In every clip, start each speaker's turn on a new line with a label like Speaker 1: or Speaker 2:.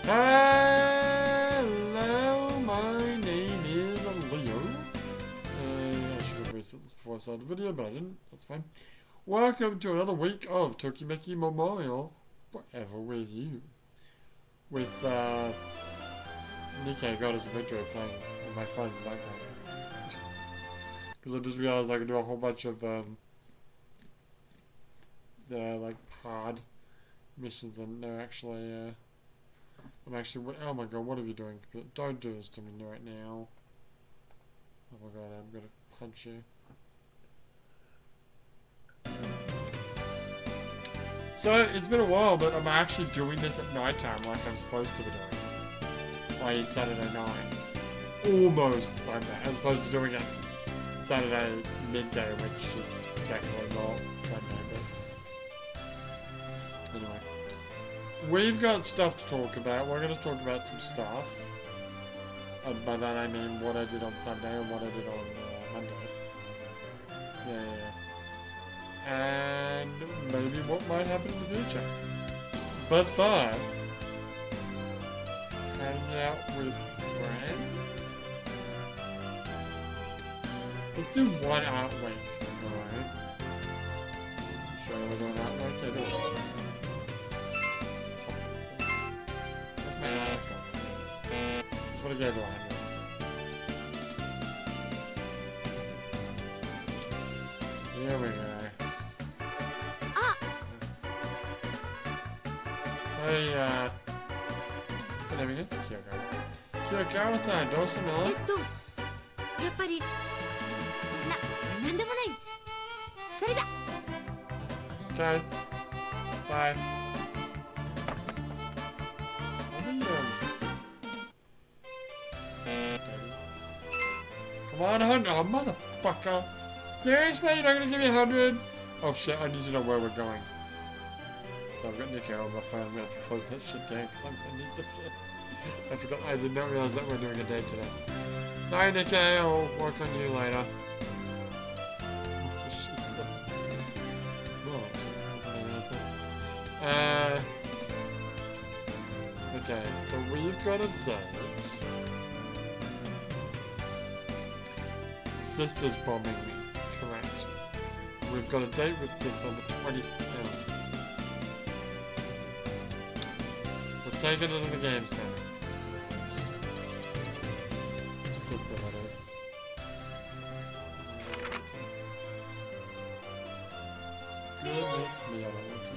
Speaker 1: Hello, my name is Leo. I should have reset this before I started the video, but I didn't. That's fine. Welcome to another week of Tokimeki Memorial. Forever with you. With, Nikkei got us a victory playing on my phone in the background. Because I just realized I could do a whole bunch of, like, hard missions, and they're actually, oh my god, what are you doing? Don't do this to me right now. Oh my god, I'm gonna punch you. So, it's been a while, but I'm actually doing this at night time like I'm supposed to be doing. Like Saturday night. Almost Sunday, as opposed to doing it Saturday midday, which is definitely not Sunday, but anyway. We've got stuff to talk about. We're going to talk about some stuff. And by that I mean what I did on Sunday and what I did on Monday. Yeah. And maybe what might happen in the future. But first, hang out with friends. Let's do one art week, alright? Sure we're doing art week? Yeah, do it. What's my art going? Just want to go to 100. Here we go. Hey, what's her name again? Kyoko-san, どうしたの？
Speaker 2: やっぱりなんでもない。それだ。
Speaker 1: Okay. Bye. Come on, 100. Oh, motherfucker. Seriously? You're not gonna give me 100? Oh shit, I need to know where we're going. So I've got Nico on my phone. I'm gonna have to close that shit down because I'm gonna need this shit. I forgot. I did not realize that we're doing a date today. Sorry, Nico. I'll work on you later. That's what she said. It's not actually. Doesn't make any sense. Okay, so we've got a date. Sister's bombing me. Correct. We've got a date with Sister on the 27th. We're taking it to the game center. Sister, that is. Goodness me, I don't want to.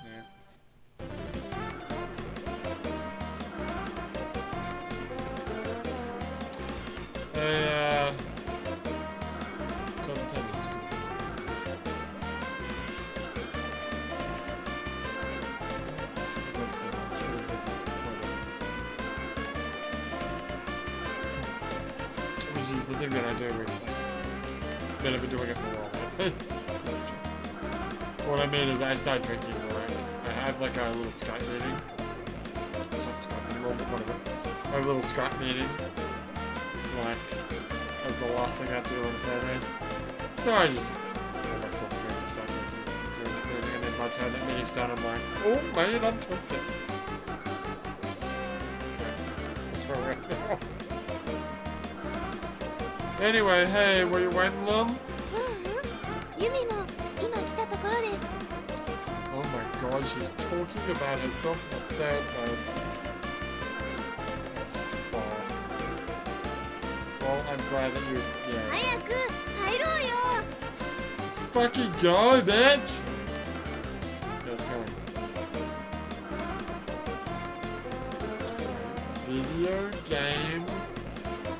Speaker 1: Yeah. Hey, don't tell me stupid. Don't say much. Which is the thing that I do recently. But I've been doing it for a while. That's true. What I mean is I start drinking more. I have like a little Skype meeting. It's not Skype anymore, but whatever. I have a little Skype meeting. Like, as the last thing I have to do on a Saturday. So I just pull myself a drink and start drinking during that meeting. And then by the time that meeting's done, I'm like, oh man, I'm twisted. So, that's where we're at now. Anyway, hey, were you waiting long? Oh my god, she's talking about herself in the third person. Well, I'm glad that you, yeah. Let's fucking go, bitch! Okay, let's go. Video game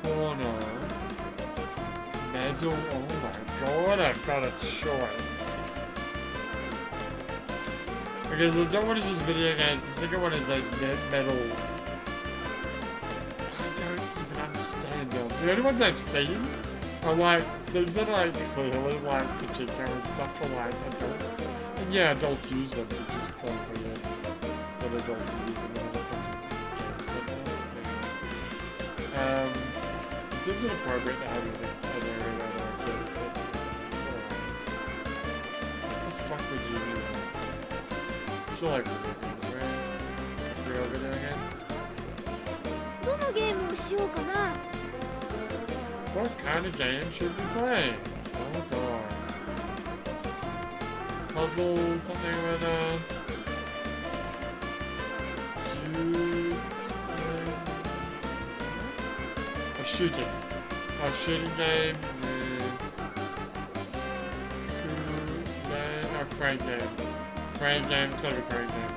Speaker 1: corner. Medal, oh my god, I've got a choice. Because the top one is just video games, the second one is those metal. I don't even understand them. The only ones I've seen are like things that are like clearly like Pachinko and stuff for like adults. And yeah, adults use them, it's just so weird that adults are using them in a fucking game center. It seems inappropriate to have an area where there are kids, but what the fuck would you do? She'll like video games, right? go video games?
Speaker 2: どのゲームをしようかな。
Speaker 1: What kind of game should we play? Oh god. Puzzle, something with shooting. A shooting game. A crane game. Crane game, it's gotta be crane game.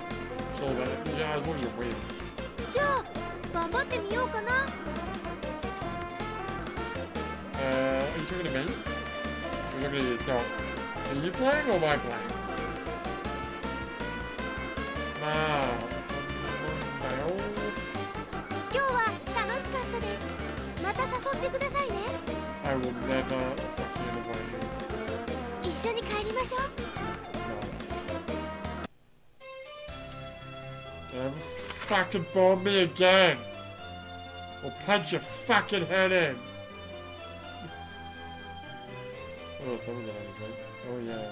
Speaker 1: It's all about it. Yeah, as long as you win.
Speaker 2: じゃあ頑張ってみようかな。
Speaker 1: Are you talking to me? You're talking to yourself. Are you playing or am I playing? No.
Speaker 2: 今日は楽しかったです。また誘ってくださいね。
Speaker 1: I will never fucking avoid you.
Speaker 2: 一緒に帰りましょう。
Speaker 1: No. Don't ever fucking bomb me again. Or punch your fucking head in. Oh, someone's having a drink. Oh yeah.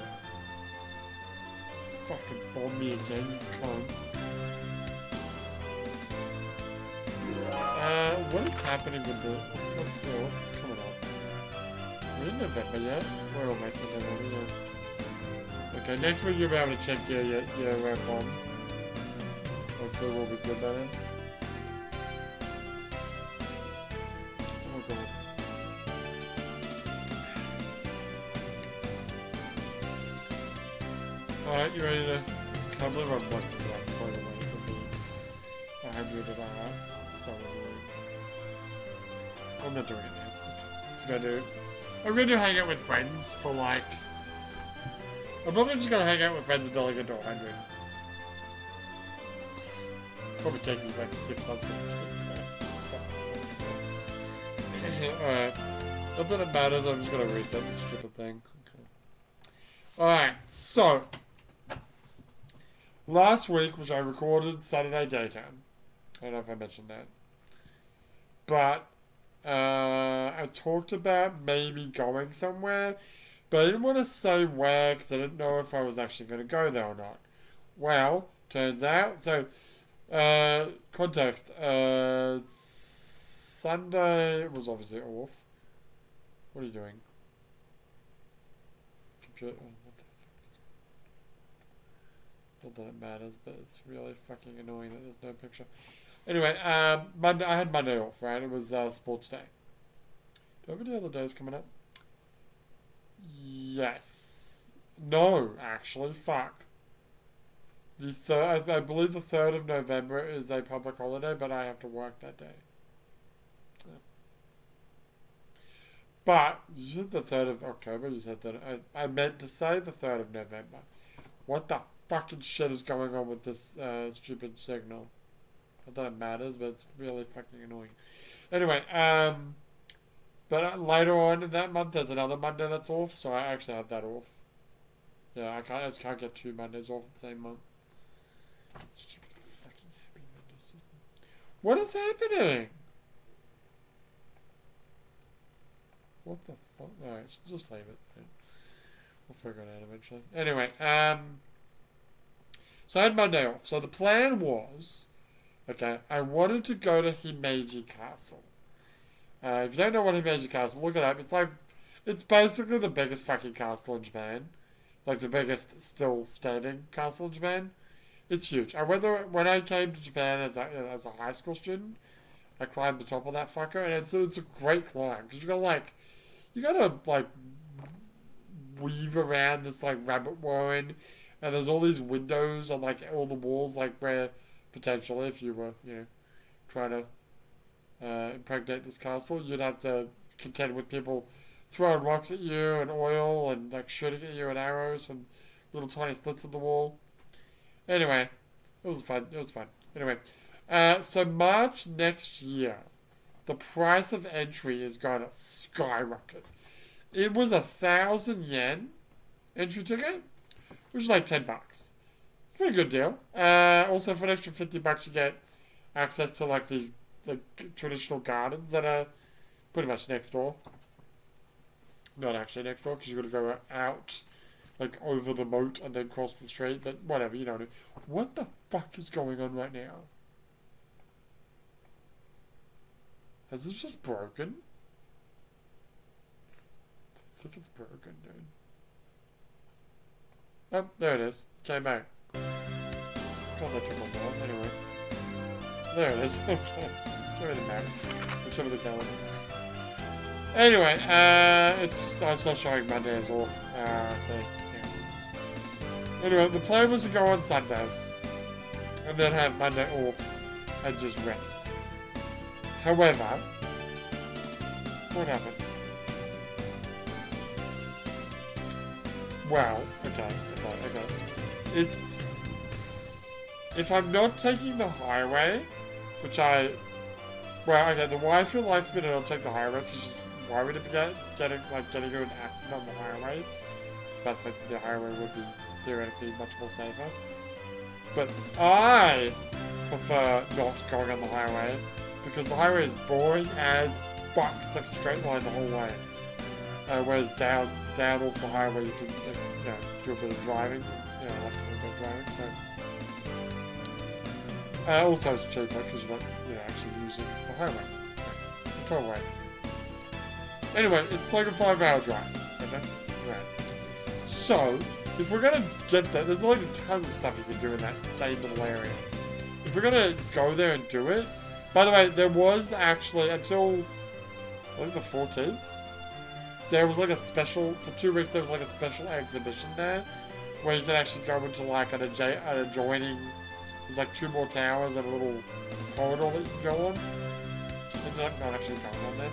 Speaker 1: Fucking bomb me again, you cunt. What is happening with the... What's coming up? We're in November yet? We're almost in November, yeah. Okay, next week you'll be able to check your bombs. Hopefully we'll be good by then. Oh god. Alright, you ready to cover? I'm not quite away from being 100 of that. So I'm not doing it now. I'm gonna do hang out with friends for like... I'm probably just gonna hang out with friends until I get to 100. Probably take me like 6 months to Alright. Not that it matters, I'm just gonna reset this stupid thing. Okay. Alright, so... Last week, which I recorded Saturday daytime. I don't know if I mentioned that. But, I talked about maybe going somewhere, but I didn't want to say where because I didn't know if I was actually going to go there or not. Well, turns out, so, context, Sunday was obviously off. What are you doing? Computer, what the fuck is it? Not that it matters, but it's really fucking annoying that there's no picture. Anyway, Monday, I had Monday off, right? It was sports day. Do I have any other days coming up? Yes. No, actually, fuck. The third, I believe the 3rd of November is a public holiday, but I have to work that day. Yeah. But, you said the 3rd of October, you said that, I meant to say the 3rd of November. What the fucking shit is going on with this stupid signal? Not that it matters, but it's really fucking annoying. Anyway, but later on in that month, there's another Monday that's off, so I actually have that off. Yeah, I just can't get 2 Mondays off in the same month. Stupid fucking happy Monday system. What is happening? What the fuck? Alright, just leave it. We'll figure it out eventually. Anyway, so I had Monday off. So the plan was, okay, I wanted to go to Himeji Castle. If you don't know what Himeji Castle, look it up. It's basically the biggest fucking castle in Japan. Like the biggest still standing castle in Japan. It's huge. I went there when I came to Japan as a high school student. I climbed the top of that fucker, and it's a great climb because you gotta weave around this like rabbit warren, and there's all these windows on like all the walls, like where potentially if you were trying to impregnate this castle, you'd have to contend with people throwing rocks at you and oil and like shooting at you and arrows from little tiny slits in the wall. Anyway, it was fun. Anyway, so March next year, the price of entry is going to skyrocket. It was 1,000 yen entry ticket, which is like $10. Pretty good deal. Also, for an extra $50, you get access to like these traditional gardens that are pretty much next door. Not actually next door, because you've got to go out, like, over the moat and then cross the street, but whatever, you know what I mean. What the fuck is going on right now? Is this just broken? I think it's broken, dude. Oh, there it is. Came back. God, that took a while. Anyway. There it is. Okay. Show me the map. Show me the calendar. Anyway, it's not showing Mondays off. So, yeah. Anyway, the plan was to go on Sunday. And then have Monday off. And just rest. However, what happened? Well, okay. It's... If I'm not taking the highway, which I... Well, okay, the waifu likes me to not take the highway because she's worried about getting into an accident on the highway. It's about the fact that the highway would be theoretically much more safer. But I prefer not going on the highway because the highway is boring as fuck. It's like a straight line the whole way. Whereas down off the highway you can do a bit of driving. I like to do a bit of driving. So also it's cheaper because you're not actually using the highway, the tollway. Anyway, it's like a 5-hour drive. Okay, right. So if we're gonna get there, there's like a ton of stuff you can do in that same little area. If we're gonna go there and do it, by the way, there was actually until I think the 14th. There was like a special, for 2 weeks there was like a special exhibition there, where you can actually go into like an adjoining, there's like 2 more towers and a little corridor that you can go on. It's like not actually going on there,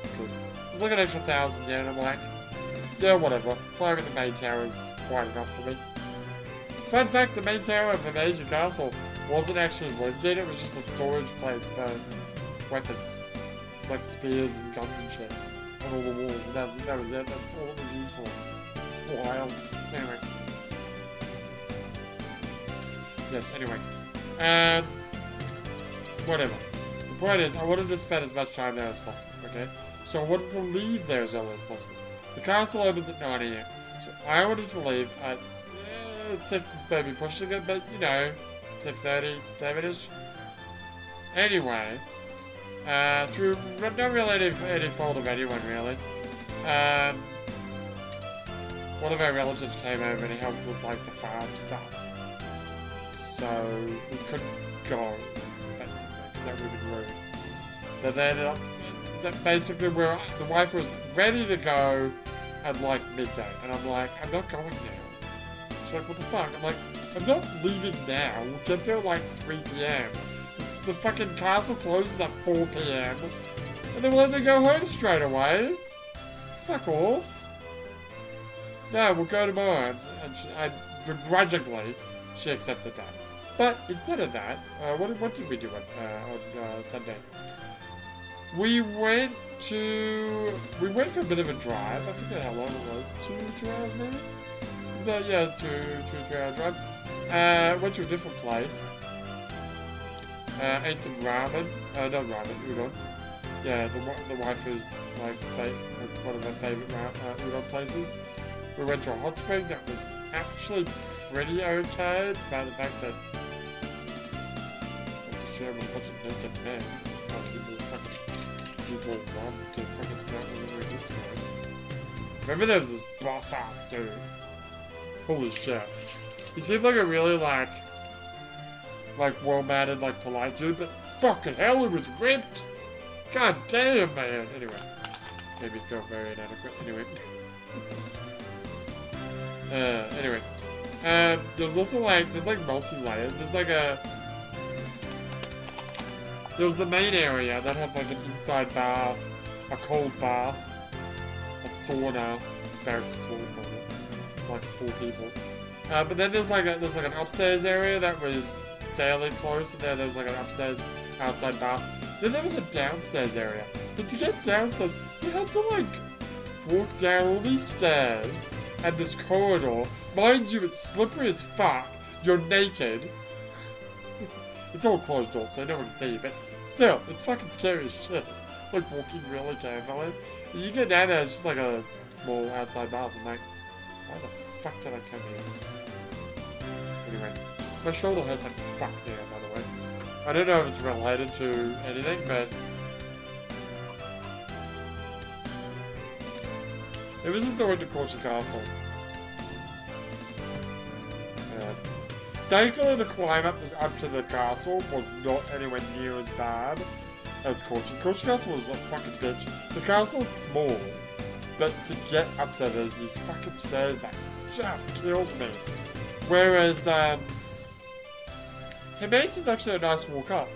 Speaker 1: because there's like an extra 1,000 yen, and I'm like, yeah, whatever, climbing the main tower is quite enough for me. Fun fact, the main tower of Amazing Castle wasn't actually lived in, it was just a storage place for weapons. It's like spears and guns and shit. On all the walls, and that was it. That's all it was used for. It's wild. Anyway. Yes, anyway. Whatever. The point is, I wanted to spend as much time there as possible, okay? So I wanted to leave there as early as possible. The castle opens at 9 AM. So I wanted to leave at 6 is maybe pushing it, but 6:30, 7-ish. Anyway. Through not really any fault of anyone, really. One of our relatives came over and he helped with like the farm stuff. So we couldn't go, basically, because that would have been rude. But they ended up, basically, the wife was ready to go at like midday, and I'm like, I'm not going now. She's like, what the fuck? I'm like, I'm not leaving now. We'll get there at like 3 PM. The fucking castle closes at 4 PM. And then we'll let them go home straight away. Fuck off. No, we'll go tomorrow. And begrudgingly, she accepted that. But instead of that, what did we do on Sunday? We went for a bit of a drive. I forget how long it was. 2 hours maybe? It was about, 2 3 hour drive. Went to a different place. Ate some ramen. Not ramen, udon. Yeah, the waifu's like one of her favorite udon places. We went to a hot spring that was actually pretty okay. It's about the fact that I have to share with a bunch of naked men. People want to fucking start remembering this story. Remember there was this buff ass dude. Holy shit. He seemed like a really like well-mannered, like polite dude, but fucking hell, he was ripped! God damn, man! Anyway. Made me feel very inadequate. Anyway. There's also there's multi-layers. There was the main area that had like an inside bath, a cold bath, a sauna, very small sauna, like 4 people. But then there's like an upstairs area that was fairly close, and there was like an upstairs outside bath. Then there was a downstairs area. But to get downstairs, you had to walk down all these stairs and this corridor. Mind you, it's slippery as fuck. You're naked. It's all closed off, so no one can see you, but still, it's fucking scary as shit. Like walking really carefully. You get down there, it's just like a small outside bath. I'm like, why the fuck did I come here? Anyway. My shoulder hurts like fuck now, by the way. I don't know if it's related to anything, but It was just the way to Kochi Castle. Thankfully, the climb up to the castle was not anywhere near as bad as Kochi. Kochi Castle was a fucking bitch. The castle's small, but to get up there, there's these fucking stairs that just killed me. Whereas, Himeji is actually a nice walk up.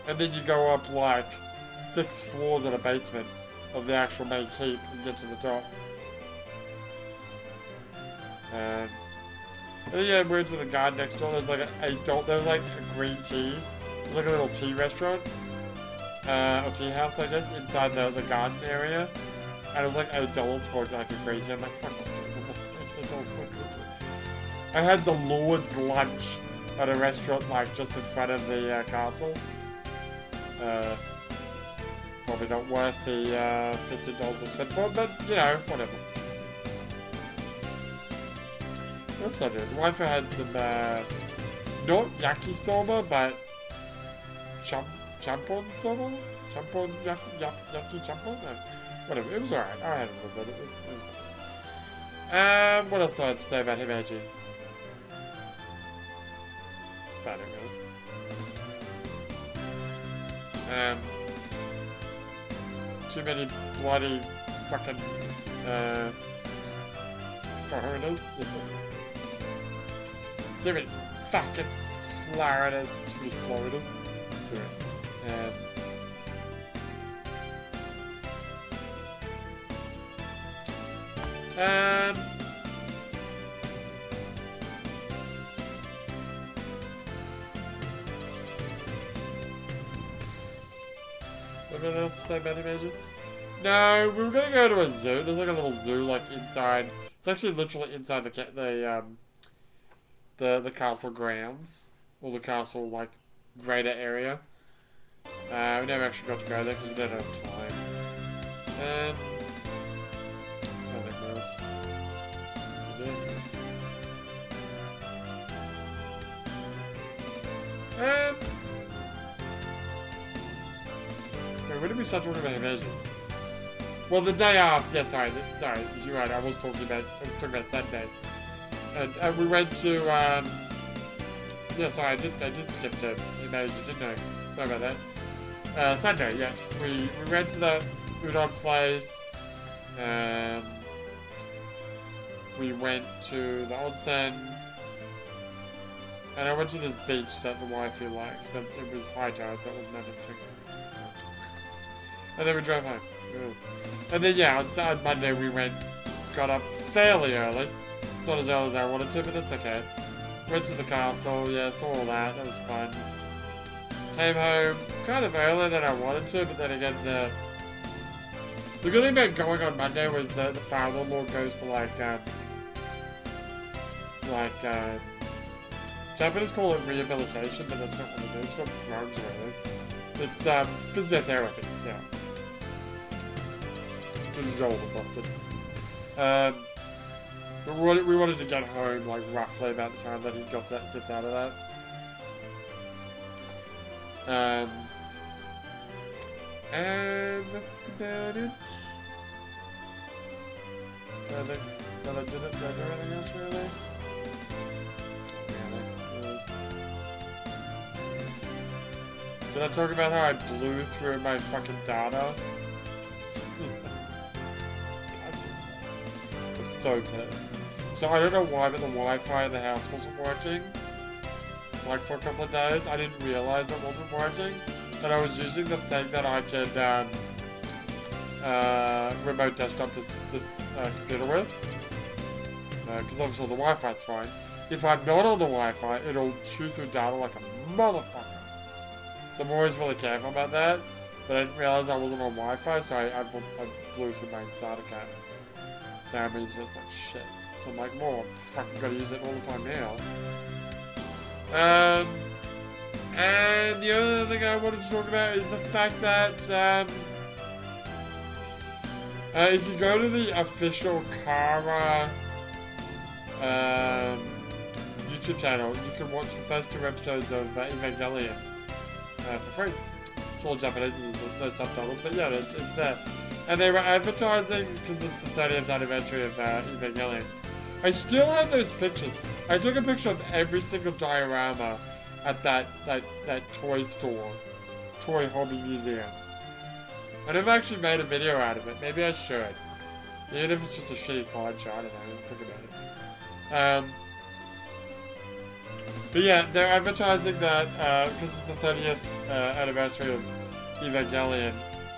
Speaker 1: And then you go up like 6 floors in a basement of the actual main keep and get to the top. And then yeah, we're into the garden next door. There's like there's like a green tea. There's like a little tea restaurant. Or tea house, I guess, inside the garden area. And it was like $8 for like a green tea. I'm like, fuck off. $8 for a green tea. I had the Lord's lunch at a restaurant like just in front of the castle. Probably not worth the $15 I spent for it, but you know, whatever. What's that doing? The wife had some not yakisoba, but champon soba? Champon yaki champon? No, whatever. It was alright. I had a little bit. It was nice. What else do I have to say about Himeji? It's about it, really. Too many bloody fucking foreigners. Yes. Too many fucking Floridas. Too many Floridas. Tourists. What else to say about Himeji? No, we were gonna go to a zoo. There's like a little zoo, like inside. It's actually literally inside the castle grounds, or the castle like greater area. We never actually got to go there because we didn't have time. I don't think what else we did. Wait, when did we start talking about Invasion? Well, the day after. Yeah, sorry, you're right. I was talking about Sunday, and we went to. Yeah, sorry, I did skip to Invasion, didn't I? Sorry about that. Sunday, yes, we went to the udon place. We went to the onsen. And I went to this beach that the waifu likes, but it was high tide, so it wasn't that interesting. And then we drove home. And then, yeah, on Monday we got up fairly early. Not as early as I wanted to, but that's okay. Went to the castle, yeah, saw all that. That was fun. Came home kind of earlier than I wanted to, but then again, the good thing about going on Monday was that the father-in-law goes to Japanese call it rehabilitation, but that's not what it is. It's not drugs really. It's physiotherapy, yeah. Because he's old and busted. But we wanted to get home like roughly about the time that he gets out of that. And that's about it. Did I do anything else really? Did I talk about how I blew through my fucking data? I'm so pissed. So I don't know why, but the Wi-Fi in the house wasn't working. Like for a couple of days. I didn't realize it wasn't working. And I was using the thing that I could remote desktop this computer with. Because obviously the Wi-Fi's fine. If I'm not on the Wi-Fi, it'll chew through data like a motherfucker. So I'm always really careful about that, but I didn't realize I wasn't on Wi-Fi, so I blew through my data card. So now I'm using it like shit. So I'm like, well, I'm fucking gotta use it all the time now. And the other thing I wanted to talk about is the fact that, if you go to the official Kara, YouTube channel, you can watch the first 2 episodes of Evangelion. For free. It's all Japanese, there's no subtitles, but yeah, it's there. And they were advertising, because it's the 30th anniversary of Evangelion. I still have those pictures. I took a picture of every single diorama at that toy store. Toy hobby museum. I never actually made a video out of it. Maybe I should. Even if it's just a shitty slideshow, I don't know. Think about it. But yeah, they're advertising that because it's the 30th anniversary of Evangelion.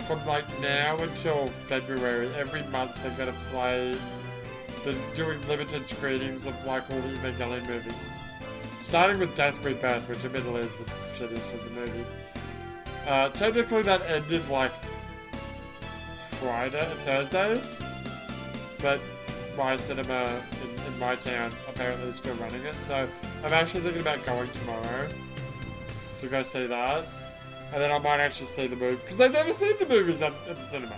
Speaker 1: From like now until February, every month they're gonna play. They're doing limited screenings of like all the Evangelion movies. Starting with Death Rebirth, which admittedly is the shittiest of the movies. Technically that ended like Thursday, but my cinema in my town apparently is still running it, so I'm actually thinking about going tomorrow to go see that, and then I might actually see the movie, because I've never seen the movies at the cinema.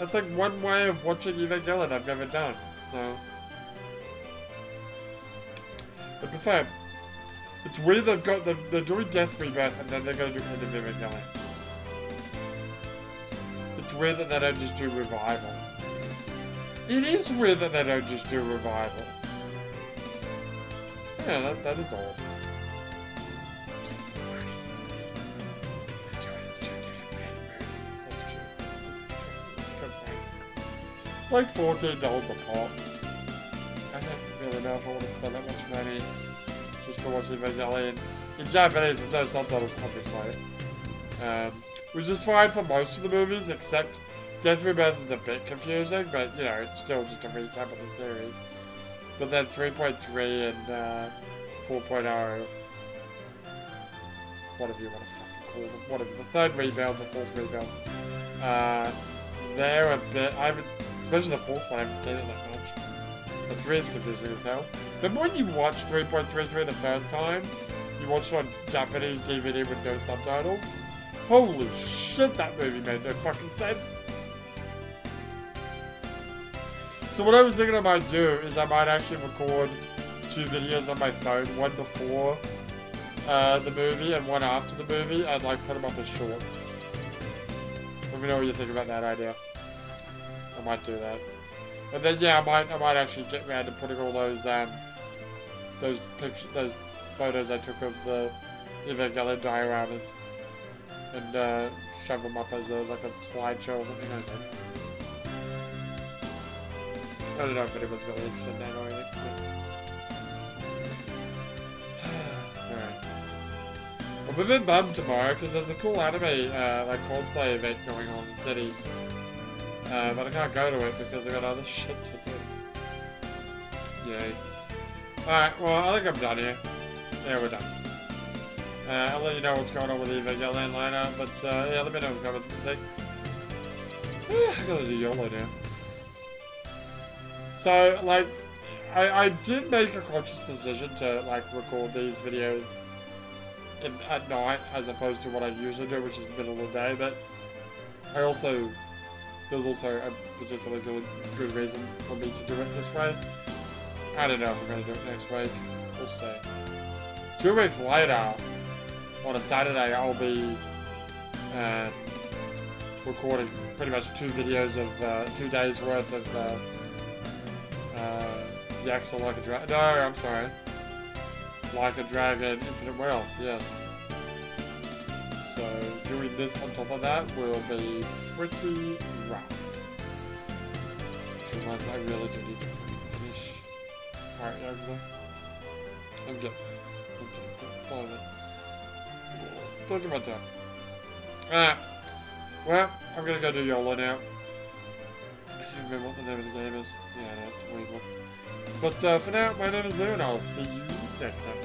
Speaker 1: That's like one way of watching Evangelion I've never done, so... But before, it's weird they're doing Death Rebirth and then they're going to do End of Evangelion. It's weird that they don't just do Revival. It is weird that they don't just do Revival. Yeah, that is all. It's like $14 a pop. I don't really know if I want to spend that much money just to watch Evangelion in Japanese with no subtitles, obviously. Which is fine for most of the movies, except Death Rebirth is a bit confusing, but you know, it's still just a recap of the series. But then 3.3 and 4.0, whatever you want to fucking call them, whatever, the third rebuild, the fourth rebuild, they're a bit, especially the fourth one, I haven't seen it that much. The 3 is confusing as hell. Remember when you watched 3.33 the first time? You watched it on Japanese DVD with no subtitles? Holy shit, that movie made no fucking sense! So what I was thinking I might do is I might actually record 2 videos on my phone, one before the movie and one after the movie, and like put them up as shorts. Let me know what you think about that idea. I might do that. And then yeah, I might actually get around to putting all those photos I took of the Evangelion dioramas and shove them up as like a slideshow or something like that. I don't know if anyone's really interested in that or anything. Alright. I'm a bit bummed tomorrow because there's a cool anime like cosplay event going on in the city. But I can't go to it because I got other shit to do. Yay. Alright, well I think I'm done here. Yeah, we're done. I'll let you know what's going on with Evangelion later, but yeah, let me know in the comments what you think. I gotta do YOLO now. So, like, I did make a conscious decision to, like, record these videos at night as opposed to what I usually do, which is the middle of the day, but there's also a particularly good reason for me to do it this way. I don't know if I'm going to do it next week. We'll see. 2 weeks later, on a Saturday, I'll be recording pretty much 2 videos of 2 days worth of Yakuza Like a Dragon. No, I'm sorry. Like a Dragon, Infinite Wealth, yes. So, doing this on top of that will be pretty rough. Which reminds me, I really do need to fucking finish. Alright, Yakuza. I'm getting there. Slowly. Taking my time. Alright. Well, I'm gonna go do YOLO now. I don't remember what the name of the game is. Yeah, no, it's a weird one. But for now, my name is Lou, and I'll see you next time.